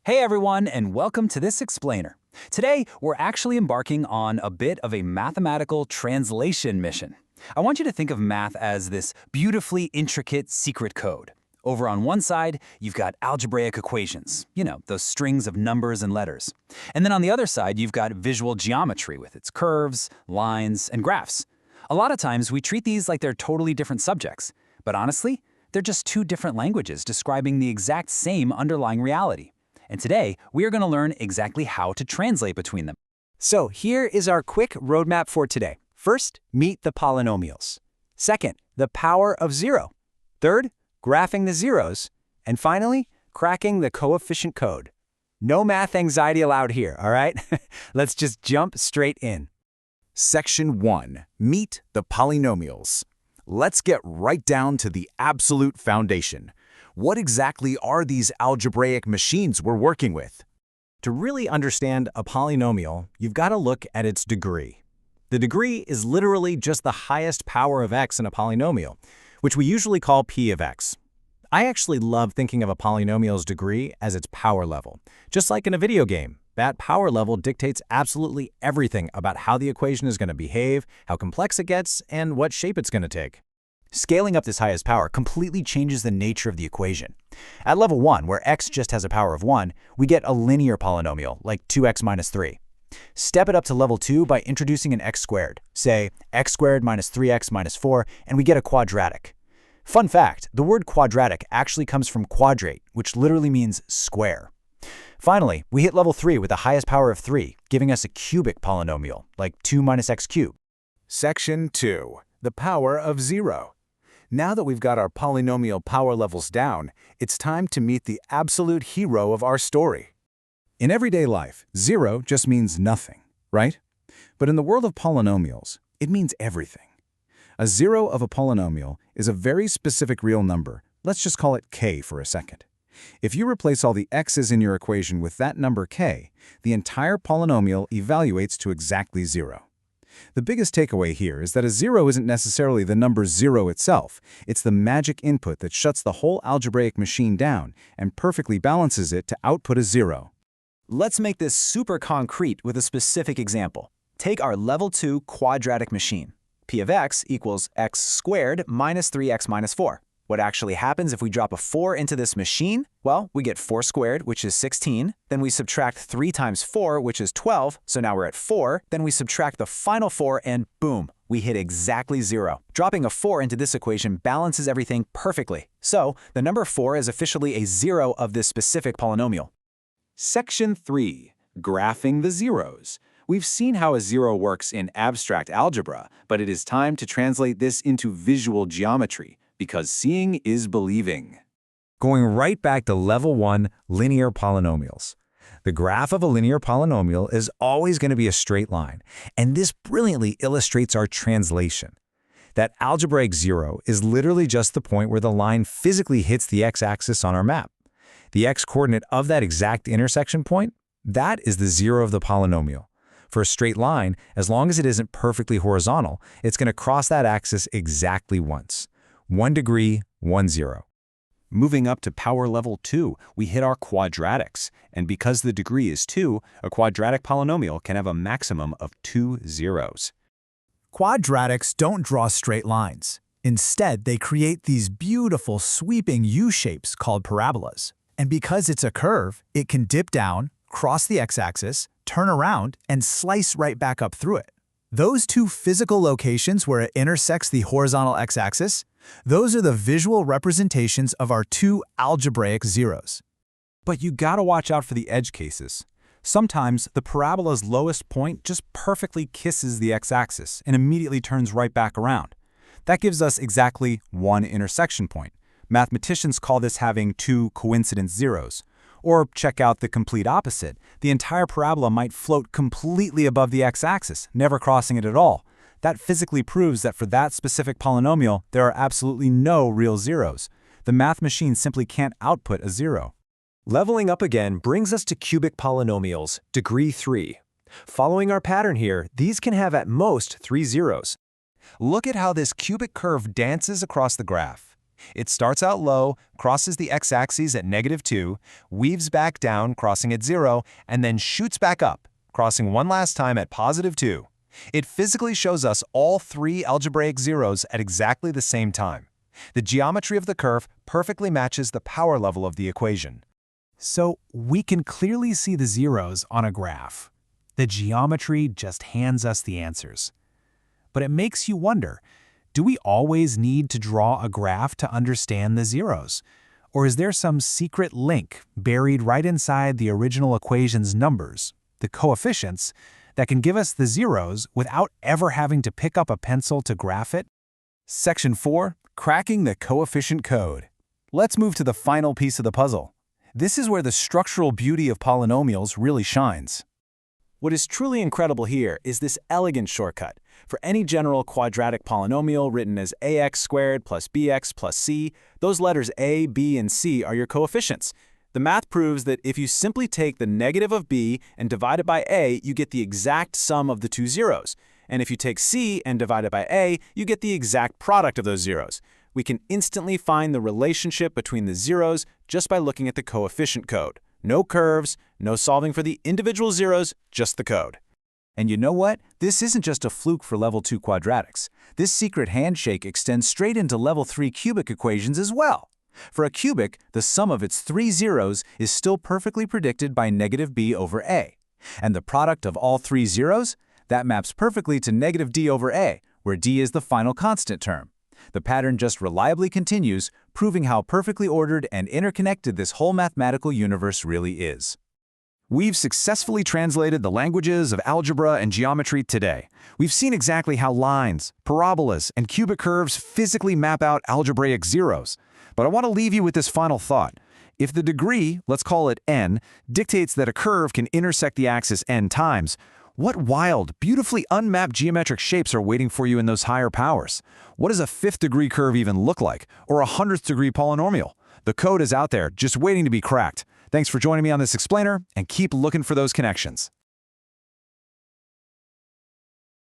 Hey everyone, and welcome to this explainer. Today, we're actually embarking on a bit of a mathematical translation mission. I want you to think of math as this beautifully intricate secret code. Over on one side, you've got algebraic equations, those strings of numbers and letters. And then on the other side, you've got visual geometry with its curves, lines, and graphs. A lot of times, we treat these like they're totally different subjects. But honestly, they're just two different languages describing the exact same underlying reality. And today, we are going to learn exactly how to translate between them. So here is our quick roadmap for today. First, meet the polynomials. Second, the power of zero. Third, graphing the zeros. And finally, cracking the coefficient code. No math anxiety allowed here, all right? Let's just jump straight in. Section 1. Meet the polynomials. Let's get right down to the absolute foundation. What exactly are these algebraic machines we're working with? To really understand a polynomial, you've got to look at its degree. The degree is literally just the highest power of x in a polynomial, which we usually call p of x. I actually love thinking of a polynomial's degree as its power level. Just like in a video game, that power level dictates absolutely everything about how the equation is going to behave, how complex it gets, and what shape it's going to take. Scaling up this highest power completely changes the nature of the equation. At level 1, where x just has a power of 1, we get a linear polynomial, like 2x minus 3. Step it up to level 2 by introducing an x squared, say x squared minus 3x minus 4, and we get a quadratic. Fun fact, the word quadratic actually comes from quadrate, which literally means square. Finally, we hit level 3 with the highest power of 3, giving us a cubic polynomial, like 2 minus x cubed. Section 2. The power of zero. Now that we've got our polynomial power levels down, it's time to meet the absolute hero of our story. In everyday life, zero just means nothing, right? But in the world of polynomials, it means everything. A zero of a polynomial is a very specific real number. Let's just call it k for a second. If you replace all the x's in your equation with that number k, the entire polynomial evaluates to exactly 0. The biggest takeaway here is that a zero isn't necessarily the number 0 itself. It's the magic input that shuts the whole algebraic machine down and perfectly balances it to output a 0. Let's make this super concrete with a specific example. Take our level 2 quadratic machine. P of x equals x squared minus 3x minus 4. What actually happens if we drop a 4 into this machine? Well, we get 4 squared, which is 16. Then we subtract 3 times 4, which is 12. So now we're at 4. Then we subtract the final 4, and boom, we hit exactly 0. Dropping a 4 into this equation balances everything perfectly. So the number 4 is officially a 0 of this specific polynomial. Section 3. Graphing the zeros. We've seen how a zero works in abstract algebra, but it is time to translate this into visual geometry, because seeing is believing. Going right back to level 1, linear polynomials. The graph of a linear polynomial is always going to be a straight line, and this brilliantly illustrates our translation. That algebraic zero is literally just the point where the line physically hits the x-axis on our map. The x-coordinate of that exact intersection point, that is the zero of the polynomial. For a straight line, as long as it isn't perfectly horizontal, it's going to cross that axis exactly once. 1 degree, 1 0. Moving up to power level 2, we hit our quadratics. And because the degree is 2, a quadratic polynomial can have a maximum of 2 zeros. Quadratics don't draw straight lines. Instead, they create these beautiful sweeping U-shapes called parabolas. And because it's a curve, it can dip down, cross the x-axis, turn around, and slice right back up through it. Those two physical locations where it intersects the horizontal x-axis, those are the visual representations of our two algebraic zeros. But you gotta watch out for the edge cases. Sometimes the parabola's lowest point just perfectly kisses the x-axis and immediately turns right back around. That gives us exactly one intersection point. Mathematicians call this having two coincident zeros. Or check out the complete opposite. The entire parabola might float completely above the x-axis, never crossing it at all. That physically proves that for that specific polynomial, there are absolutely no real zeros. The math machine simply can't output a 0. Leveling up again brings us to cubic polynomials, degree 3. Following our pattern here, these can have at most 3 zeros. Look at how this cubic curve dances across the graph. It starts out low, crosses the x-axis at -2, weaves back down, crossing at 0, and then shoots back up, crossing one last time at +2. It physically shows us all three algebraic zeros at exactly the same time. The geometry of the curve perfectly matches the power level of the equation. So we can clearly see the zeros on a graph. The geometry just hands us the answers. But it makes you wonder, do we always need to draw a graph to understand the zeros? Or is there some secret link buried right inside the original equation's numbers, the coefficients, that can give us the zeros without ever having to pick up a pencil to graph it? Section 4, Cracking the Coefficient Code. Let's move to the final piece of the puzzle. This is where the structural beauty of polynomials really shines. What is truly incredible here is this elegant shortcut. For any general quadratic polynomial written as ax squared plus bx plus c, those letters a, b, and c are your coefficients. The math proves that if you simply take the negative of b and divide it by a, you get the exact sum of the two zeros. And if you take c and divide it by a, you get the exact product of those zeros. We can instantly find the relationship between the zeros just by looking at the coefficient code. No curves, no solving for the individual zeros, just the code. And you know what? This isn't just a fluke for level 2 quadratics. This secret handshake extends straight into level 3 cubic equations as well. For a cubic, the sum of its three zeros is still perfectly predicted by -b over a. And the product of all three zeros? That maps perfectly to -d over a, where d is the final constant term. The pattern just reliably continues, proving how perfectly ordered and interconnected this whole mathematical universe really is. We've successfully translated the languages of algebra and geometry today. We've seen exactly how lines, parabolas, and cubic curves physically map out algebraic zeros. But I want to leave you with this final thought. If the degree, let's call it n, dictates that a curve can intersect the axis n times, what wild, beautifully unmapped geometric shapes are waiting for you in those higher powers? What does a 5th degree curve even look like? Or a 100th degree polynomial? The code is out there, just waiting to be cracked. Thanks for joining me on this explainer, and keep looking for those connections.